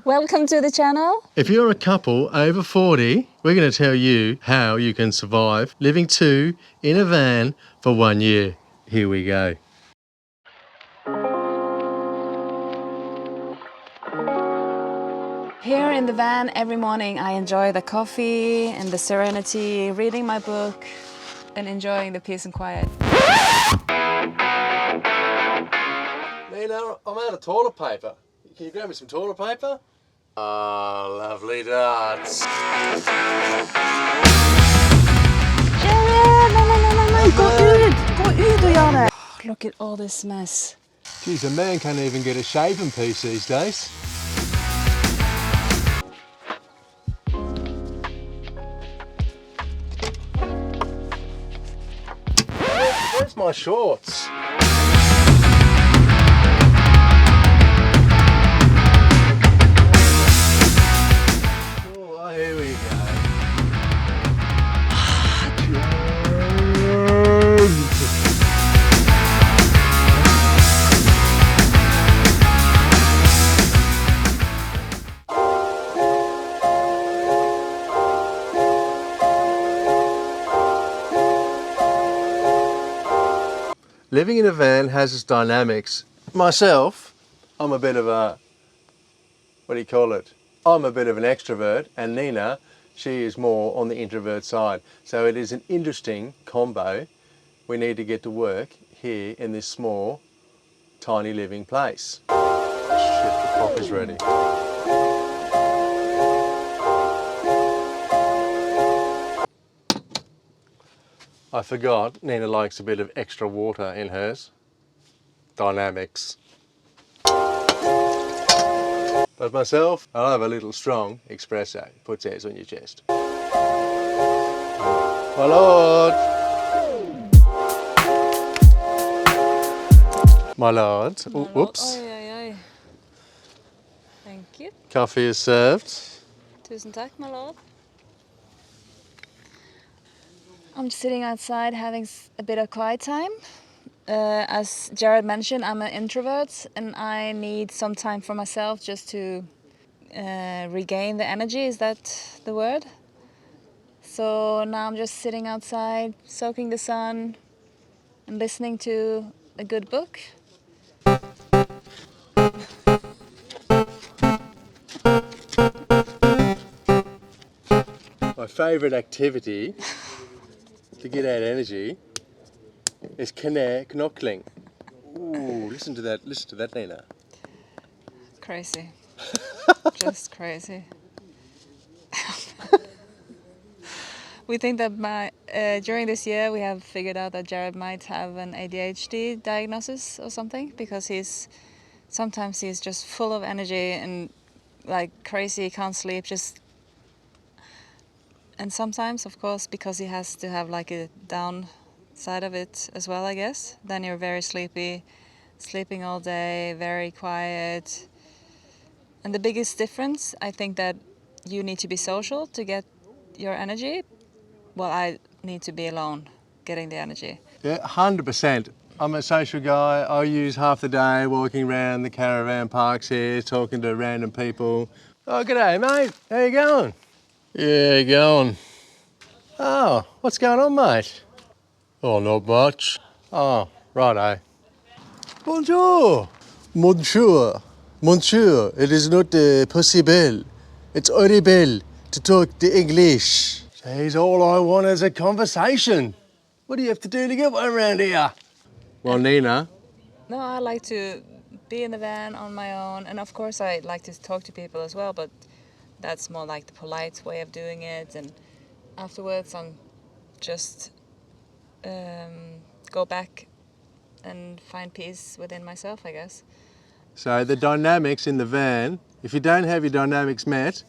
Welcome to the channel. If you're a couple over 40, we're going to tell you how you can survive living two in a van for 1 year. Here we go. Here in the van every morning I enjoy the coffee and the serenity, reading my book and enjoying the peace and quiet. Nina, I'm out of toilet paper. Can you grab me some toilet paper? Oh, lovely darts. Gå ut och gör det! Look at all this mess. Geez, a man can't even get a shaving piece these days. Where's my shorts? Oh, here we go. Living in a van has its dynamics. Myself, I'm a bit of a, what do you call it? I'm a bit of an extrovert, and Nina, she is more on the introvert side. So it is an interesting combo. We need to get to work here in this small, tiny living place. Shit, the coffee's ready. I forgot, Nina likes a bit of extra water in hers. Dynamics. But myself, I'll have a little strong espresso. Puts airs on your chest. My lord! My lord. Whoops. Oj, oj, oj. Thank you. Coffee is served. Tusen tack, my lord. I'm sitting outside having a bit of quiet time. As Jared mentioned, I'm an introvert and I need some time for myself just to regain the energy. Is that the word? So now I'm just sitting outside, soaking the sun and listening to a good book. My favourite activity to get out energy is knuckling. Ooh, listen to that, Nina. Crazy. Just crazy. We think that during this year we have figured out that Jared might have an ADHD diagnosis or something, because sometimes he's just full of energy and like crazy, can't sleep, and sometimes, of course, because he has to have like a down side of it as well, I guess, then you're very sleepy, sleeping all day, very quiet. And the biggest difference, I think, that you need to be social to get your energy. Well, I need to be alone getting the energy. Yeah, 100%. I'm a social guy. I use half the day walking around the caravan parks here, talking to random people. Oh, g'day, mate. How you going? Yeah, going. Oh, what's going on, mate? Oh, not much. Oh, righto. Bonjour. Monsieur. Monsieur, it is not possible. It's horrible to talk the English. Jeez, all I want is a conversation. What do you have to do to get one around here? Well, Nina. No, I like to be in the van on my own, and of course I like to talk to people as well, but that's more like the polite way of doing it, and afterwards I'm just go back and find peace within myself, I guess. So the dynamics in the van, if you don't have your dynamics met,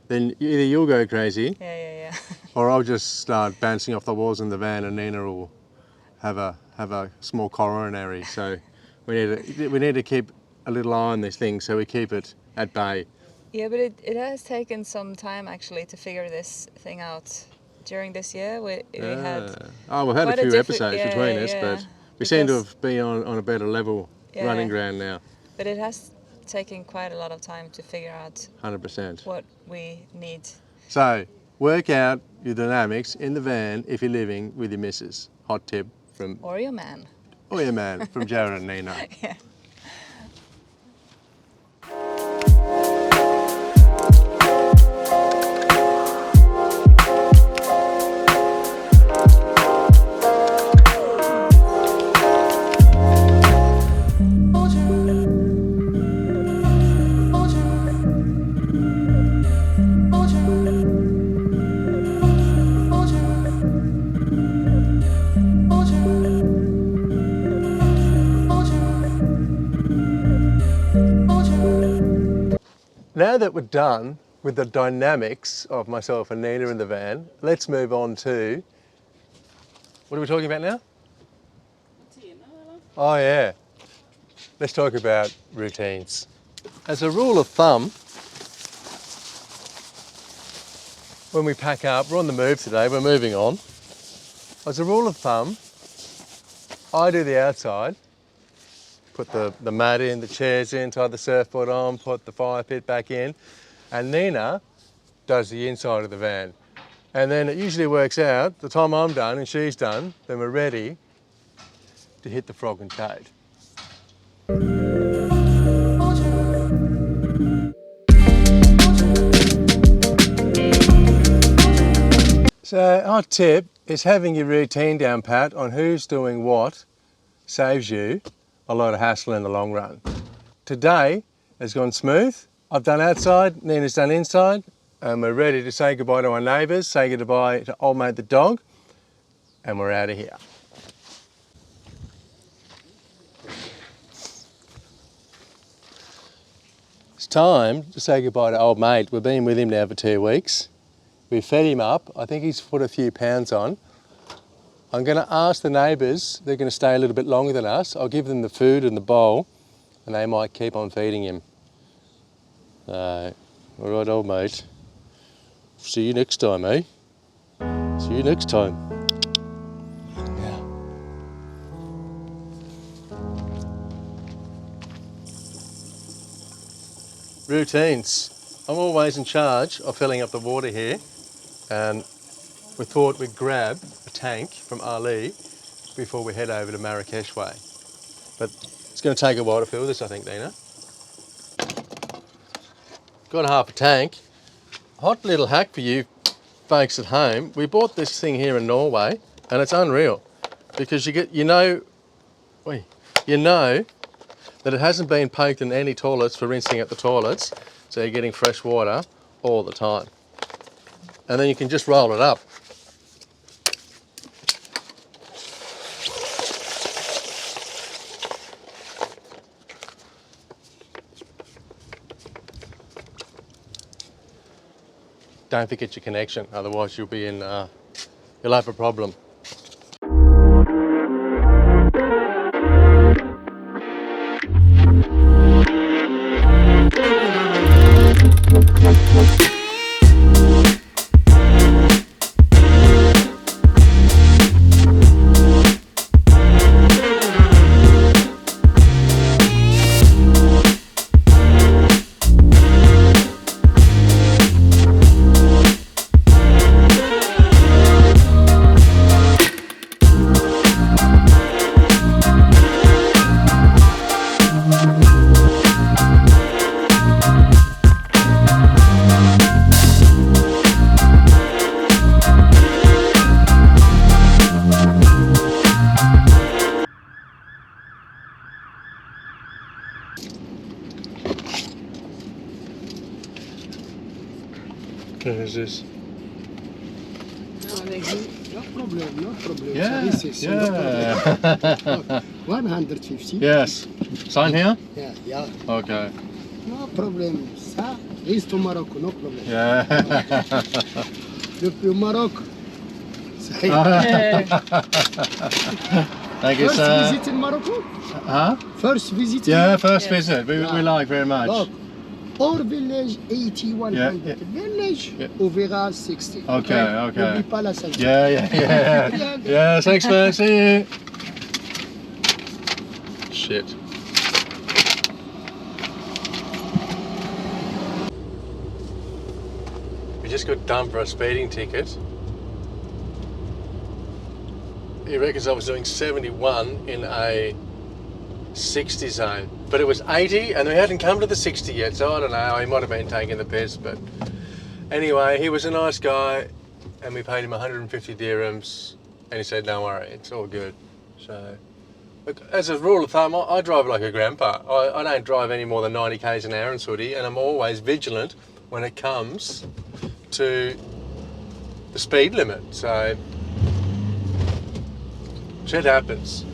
then either you'll go crazy, Yeah. or I'll just start bouncing off the walls in the van, and Nina will have a small coronary. So we need to keep a little eye on this thing, so we keep it at bay. Yeah, but it has taken some time actually to figure this thing out. During this year, we had we've had a few episodes between us, but we seem to have been on a better level running ground now. But it has taken quite a lot of time to figure out 100%. what we need. So, work out your dynamics in the van if you're living with your missus. Hot tip from... Or your man. Or your man, from Jared and Nina. Yeah. Now that we're done with the dynamics of myself and Nina in the van, let's move on to, what are we talking about now? Oh yeah, let's talk about routines. As a rule of thumb, when we pack up, we're on the move today, we're moving on. As a rule of thumb, I do the outside, put the mat in, the chairs in, tie the surfboard on, put the fire pit back in, and Nina does the inside of the van. And then it usually works out, the time I'm done and she's done, then we're ready to hit the frog and toad. So our tip is having your routine down pat on who's doing what saves you a lot of hassle in the long run. Today has gone smooth. I've done outside, Nina's done inside, and we're ready to say goodbye to our neighbours, say goodbye to old mate the dog, and we're out of here. It's time to say goodbye to old mate. We've been with him now for 2 weeks. We've fed him up. I think he's put a few pounds on. I'm going to ask the neighbours, they're going to stay a little bit longer than us. I'll give them the food and the bowl, and they might keep on feeding him. All right, old mate. See you next time, eh? See you next time. Yeah. Routines. I'm always in charge of filling up the water here, and we thought we'd grab a tank from Ali before we head over to Marrakesh way. But it's going to take a while to fill this, I think, Nina. Got half a tank. Hot little hack for you folks at home. We bought this thing here in Norway, and it's unreal because you know that it hasn't been poked in any toilets for rinsing out the toilets, so you're getting fresh water all the time. And then you can just roll it up. Don't forget your connection, otherwise you'll have a problem. What is this? No problem, no problem. Yeah, So this is yeah. no problem. Okay. 150. Yes. Sign here? Yeah, yeah. Okay. No problem. Ça, is to Morocco, no problem. Yeah. Depuis Morocco. Thank you, First sir. visit in Morocco? Huh? First visit? Yeah, first Yeah. visit. We like very much. Look, our village 80, 100. Yeah, yeah. Village, Yeah. on verra 60. Okay, okay. N'oublie pas la 50. Yeah. Yeah, thanks, man. See you. Shit. just got done for a speeding ticket. He reckons I was doing 71 in a 60 zone, but it was 80 and we hadn't come to the 60 yet, so I don't know, he might have been taking the piss, but anyway, he was a nice guy and we paid him 150 dirhams and he said, don't worry, it's all good. So, look, as a rule of thumb, I drive like a grandpa. I don't drive any more than 90 k's an hour in Saudi, and I'm always vigilant when it comes to the speed limit, so shit happens.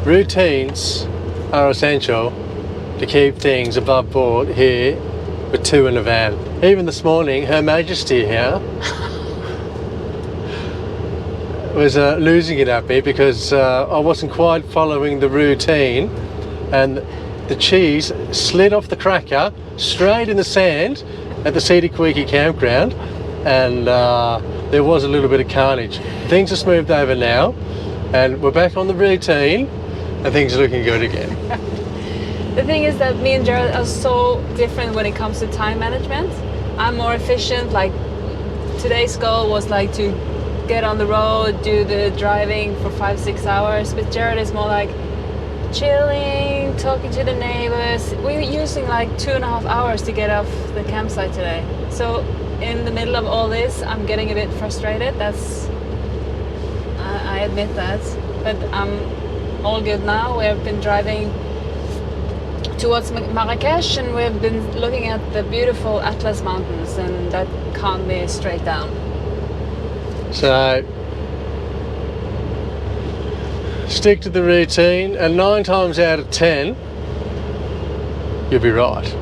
Routines are essential to keep things above board here with two in a van. Even this morning, Her Majesty here was losing it at me because I wasn't quite following the routine, and the cheese slid off the cracker straight in the sand at the Sidi Kwiki campground, and there was a little bit of carnage. Things are smoothed over now and we're back on the routine and things are looking good again. The thing is that me and Jared are so different when it comes to time management. I'm more efficient, like today's goal was like to get on the road, do the driving for 5-6 hours, but Jared is more like chilling, talking to the neighbors. We're using like 2.5 hours to get off the campsite today. So in the middle of all this, I'm getting a bit frustrated. I admit that, but I'm all good now. We've been driving towards Marrakesh and we've been looking at the beautiful Atlas Mountains, and that calmed me straight down. So stick to the routine and 9 times out of 10 you'll be right.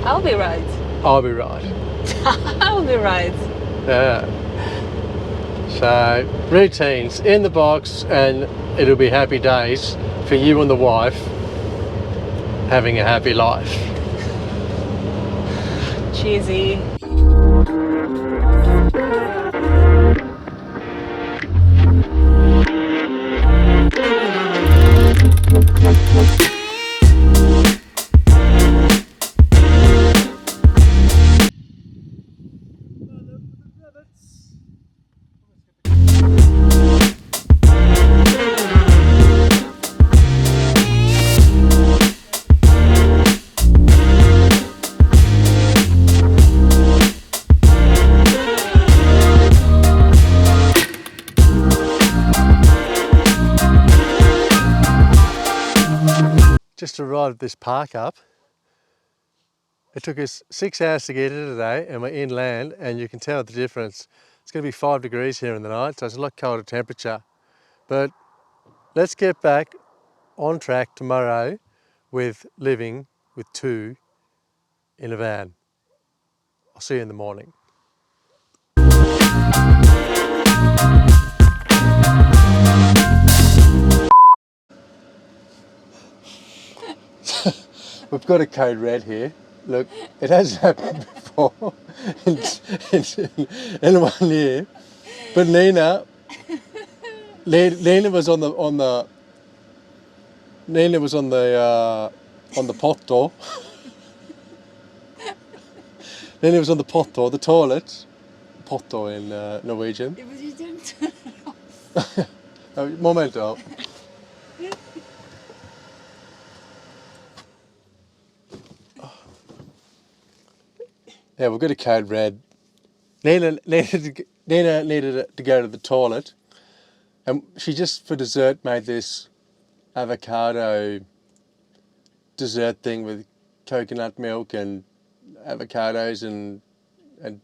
I'll be right. I'll be right. I'll be right. Yeah. So routines in the box and it'll be happy days for you and the wife having a happy life. Cheesy. Just arrived at this park up. It took us 6 hours to get here today and we're inland, and you can tell the difference. It's going to be 5 degrees here in the night, so it's a lot colder temperature. But let's get back on track tomorrow with living with 2 in a van. I'll see you in the morning. We've got a code red here. Look, it hasn't happened before in 1 year. But Nina was on the potto. Nina was on the potto, the toilet. Potto in Norwegian. Momento. Yeah, we've got a code red. Nina needed to go to the toilet, and she just for dessert made this avocado dessert thing with coconut milk and avocados and a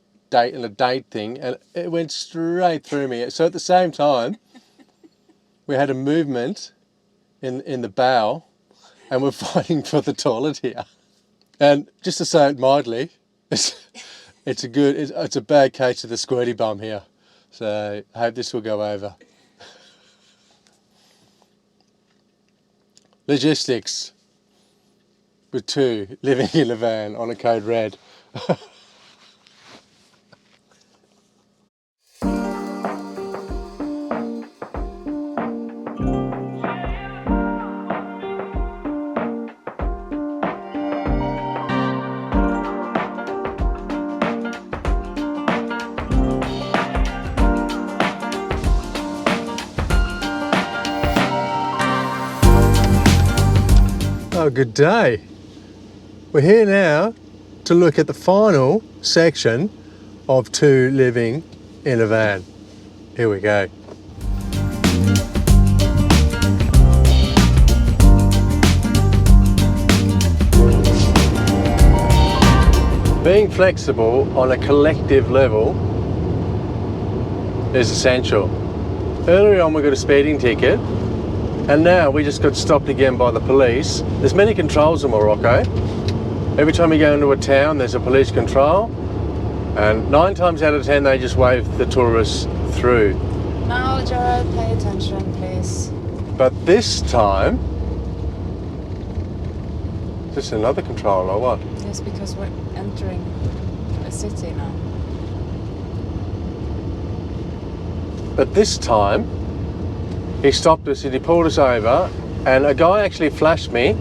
date thing, and it went straight through me. So at the same time, we had a movement in the bowel, and we're fighting for the toilet here. And just to say it mildly, it's a bad case of the squirty bum here. So I hope this will go over. logistics with two living in a van on a code red. Oh, good day. We're here now to look at the final section of two living in a van. Here we go. Being flexible on a collective level is essential. Earlier on we got a speeding ticket, and now we just got stopped again by the police. There's many controls in Morocco. Every time you go into a town there's a police control, and 9 times out of 10 they just wave the tourists through. Now, Jared, pay attention, please. But this time, is this another control or what? Yes, because we're entering a city now. But this time, he stopped us and he pulled us over, and a guy actually flashed me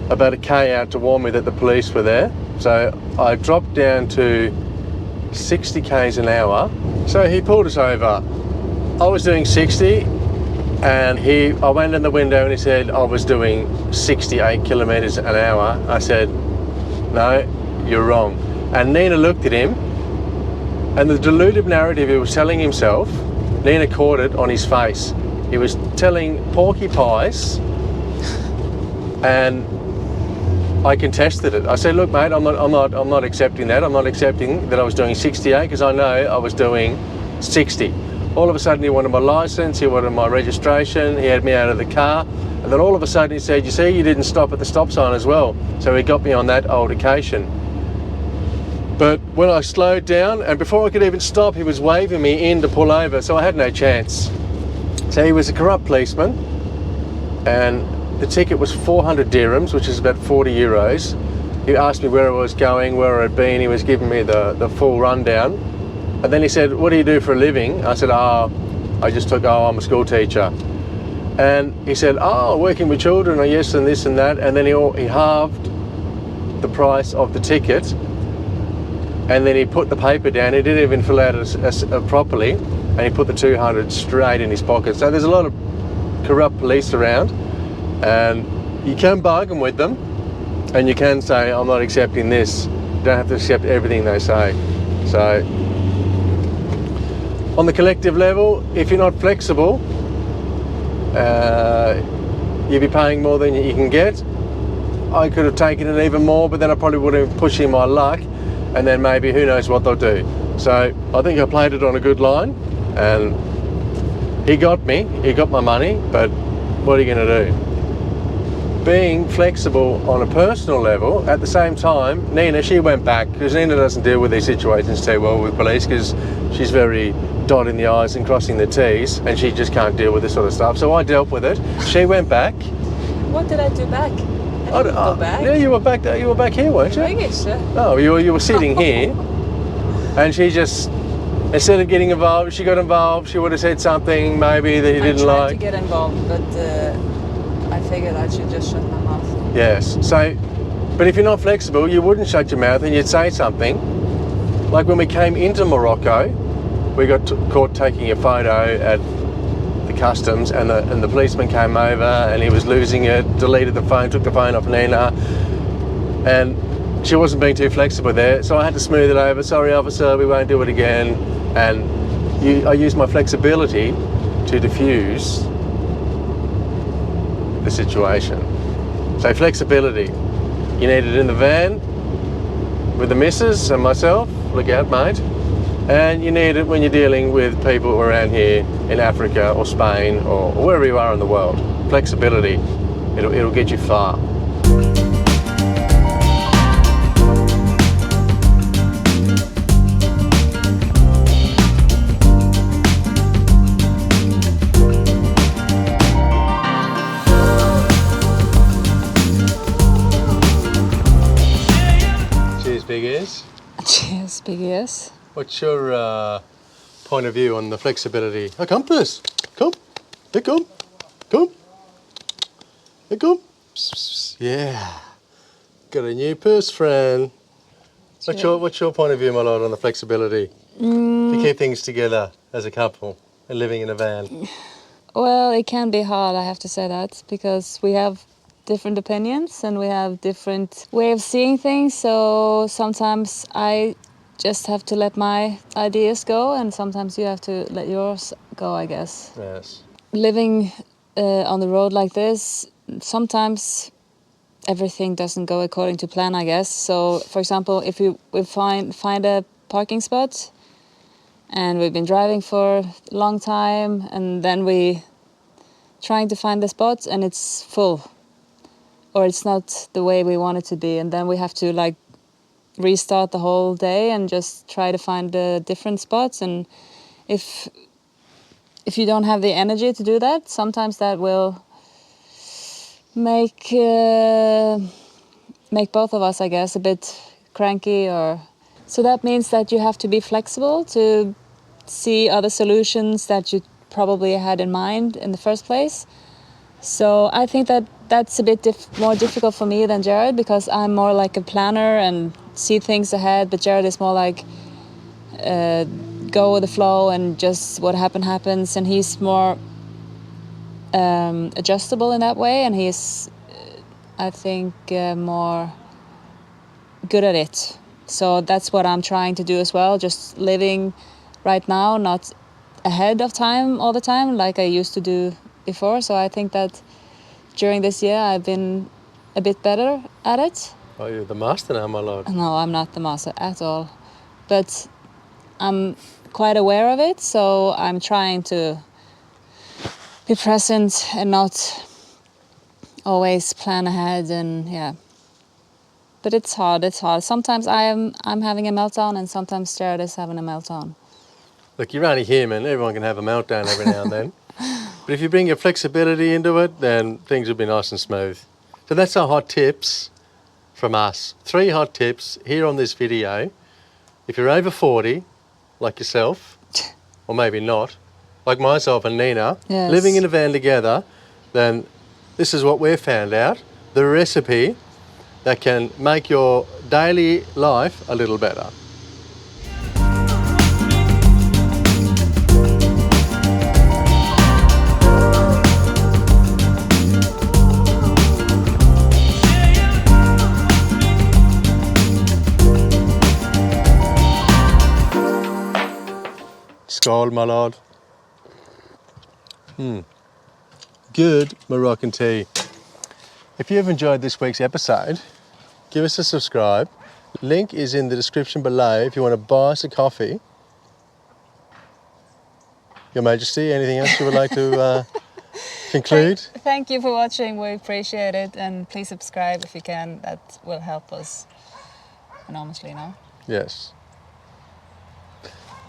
about a K out to warn me that the police were there. So I dropped down to 60 Ks an hour. So he pulled us over. I was doing 60, and I went in the window and he said I was doing 68 kilometers an hour. I said, no, you're wrong. And Nina looked at him, and the deluded narrative he was telling himself, Nina caught it on his face. He was telling porky pies, and I contested it. I said, look mate, I'm not accepting that. I'm not accepting that I was doing 68, because I know I was doing 60. All of a sudden he wanted my license, he wanted my registration, he had me out of the car, and then all of a sudden he said, you see, you didn't stop at the stop sign as well. So he got me on that altercation. But when I slowed down, and before I could even stop, he was waving me in to pull over, so I had no chance. So he was a corrupt policeman, and the ticket was 400 dirhams, which is about 40 euros. He asked me where I was going, where I'd been. He was giving me the full rundown. And then he said, what do you do for a living? I said, I'm a school teacher. And he said, working with children, yes, and this and that. And then he halved the price of the ticket. And then he put the paper down. He didn't even fill out it properly. And he put the 200 straight in his pocket. So there's a lot of corrupt police around, and you can bargain with them, and you can say, I'm not accepting this. You don't have to accept everything they say. So on the collective level, if you're not flexible, you'll be paying more than you can get. I could have taken it even more, but then I probably would have been pushing my luck, and then maybe who knows what they'll do. So I think I played it on a good line, and he got me, he got my money, but what are you going to do? Being flexible on a personal level, at the same time, Nina, she went back, because Nina doesn't deal with these situations too well with police, because she's very dotting the I's and crossing the T's, and she just can't deal with this sort of stuff. So I dealt with it. She went back. What did I do back? I didn't go back. Yeah, you were back there. You were back here, weren't you? Oh, you were sitting here, and she just, instead of getting involved, she got involved. She would have said something maybe that he didn't like. I tried to get involved, but I figured I should just shut my mouth. Yes. So, but if you're not flexible, you wouldn't shut your mouth and you'd say something. Like when we came into Morocco, we got caught taking a photo at the customs, and the policeman came over and he was losing it, deleted the phone, took the phone off Nina, and she wasn't being too flexible there, so I had to smooth it over. Sorry officer, we won't do it again. And I used my flexibility to diffuse the situation. So flexibility, you need it in the van with the missus and myself, look out mate, and you need it when you're dealing with people around here in Africa or Spain or wherever you are in the world. Flexibility, it'll get you far. Big yes. What's your point of view on the flexibility? Oh, come first. Come. Here come. Come. Here come. Yeah. Got a new purse friend. What's your point of view, my lord, on the flexibility to keep things together as a couple and living in a van? Well, it can be hard, I have to say that, because we have different opinions and we have different way of seeing things. So sometimes I just have to let my ideas go, and sometimes you have to let yours go, I guess. Yes. Living on the road like this, sometimes everything doesn't go according to plan, I guess. So, for example, if we find a parking spot, and we've been driving for a long time, and then we trying to find the spot and it's full, or it's not the way we want it to be, and then we have to like restart the whole day and just try to find the different spots. And if you don't have the energy to do that, sometimes that will make both of us, I guess, a bit cranky. Or so that means that you have to be flexible to see other solutions that you probably had in mind in the first place. So I think that that's a bit more difficult for me than Jared, because I'm more like a planner and see things ahead, but Jared is more like go with the flow and just what happens, and he's more adjustable in that way, and he's I think more good at it. So that's what I'm trying to do as well, just living right now, not ahead of time all the time like I used to do before. So I think that during this year I've been a bit better at it. Oh, you're the master now, my lord. No, I'm not the master at all, but I'm quite aware of it, so I'm trying to be present and not always plan ahead. And yeah, but it's hard. Sometimes I'm having a meltdown, and sometimes Jared is having a meltdown. Look, you're only human. Everyone can have a meltdown every now and then. But if you bring your flexibility into it, then things will be nice and smooth. So that's our hot tips from us. 3 hot tips here on this video. If you're over 40, like yourself, or maybe not, like myself and Nina, Yes. living in a van together, then this is what we've found out. The recipe that can make your daily life a little better. Skål, my lord. Good Moroccan tea. If you've enjoyed this week's episode, give us a subscribe. Link is in the description below if you want to buy us a coffee. Your Majesty, anything else you would like to conclude? Thank you for watching. We appreciate it, and please subscribe if you can. That will help us enormously now. Yes.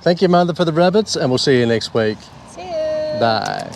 Thank you, Mother, for the rabbits, and we'll see you next week. See you. Bye.